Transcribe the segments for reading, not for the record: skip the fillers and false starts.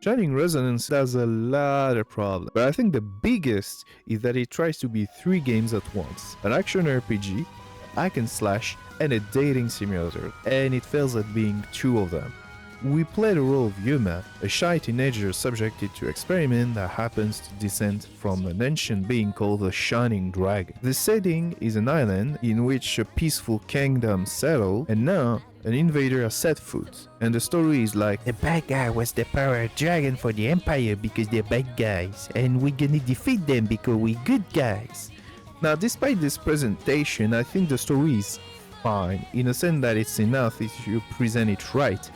Shining Resonance has a lot of problems, but I think the biggest is that it tries to be 3 games at once: an action RPG, hack and slash, and a dating simulator, and it fails at being 2 of them. We play the role of Yuma, a shy teenager subjected to experiment that happens to descend from an ancient being called the Shining Dragon. The setting is an island in which a peaceful kingdom settled, and now an invader has set foot. And the story is like, the bad guy was the power dragon for the Empire because they're bad guys, and we're gonna defeat them because we're good guys. Now, despite this presentation, I think the story is fine, in a sense that it's enough if you present it right.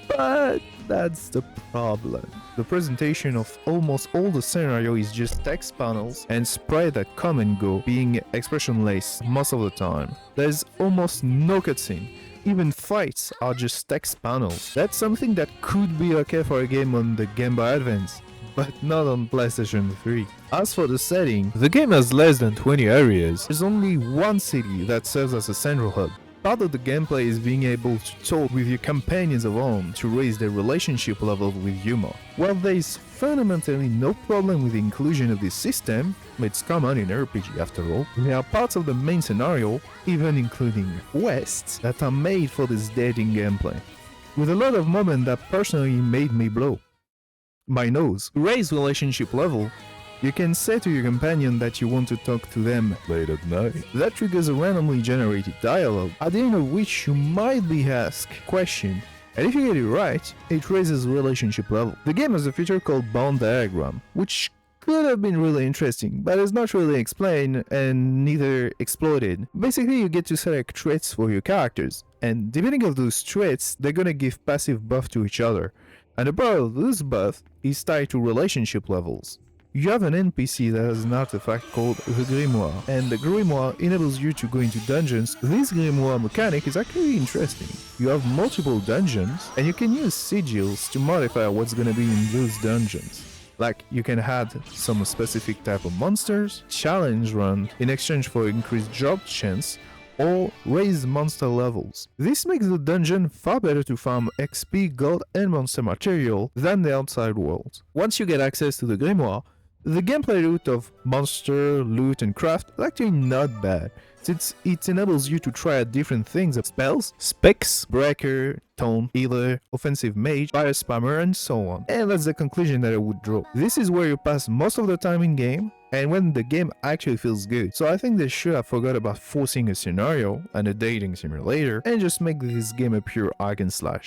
But that's the problem. The presentation of almost all the scenario is just text panels and sprites that come and go, being expressionless most of the time. There's almost no cutscene. Even fights are just text panels. That's something that could be okay for a game on the Game Boy Advance, but not on PlayStation 3. As for the setting, the game has less than 20 areas. There's only one city that serves as a central hub. Part of the gameplay is being able to talk with your companions of home to raise their relationship level with Yuma. While there is fundamentally no problem with the inclusion of this system, it's common in RPG after all, there are parts of the main scenario, even including quests, that are made for this dating gameplay, with a lot of moments that personally made me blow my nose. To raise relationship level, you can say to your companion that you want to talk to them late at night. That triggers a randomly generated dialogue, at the end of which you might be asked a question, and if you get it right, it raises relationship level. The game has a feature called bond diagram, which could have been really interesting, but is not really explained and neither exploited. Basically, you get to select traits for your characters, and depending on those traits, they're gonna give passive buff to each other, and the power of this buff is tied to relationship levels. You have an NPC that has an artifact called the Grimoire, and the Grimoire enables you to go into dungeons. This Grimoire mechanic is actually interesting. You have multiple dungeons, and you can use sigils to modify what's gonna be in those dungeons. Like, you can add some specific type of monsters, challenge run in exchange for increased drop chance, or raise monster levels. This makes the dungeon far better to farm XP, gold, and monster material than the outside world. Once you get access to the Grimoire, the gameplay route of monster, loot, and craft is actually not bad, since it enables you to try out different things of spells, specs, breaker, taunt, healer, offensive mage, fire spammer, and so on. And that's the conclusion that I would draw. This is where you pass most of the time in game, and when the game actually feels good. So I think they should have forgot about forcing a scenario and a dating simulator, and just make this game a pure hack and slash.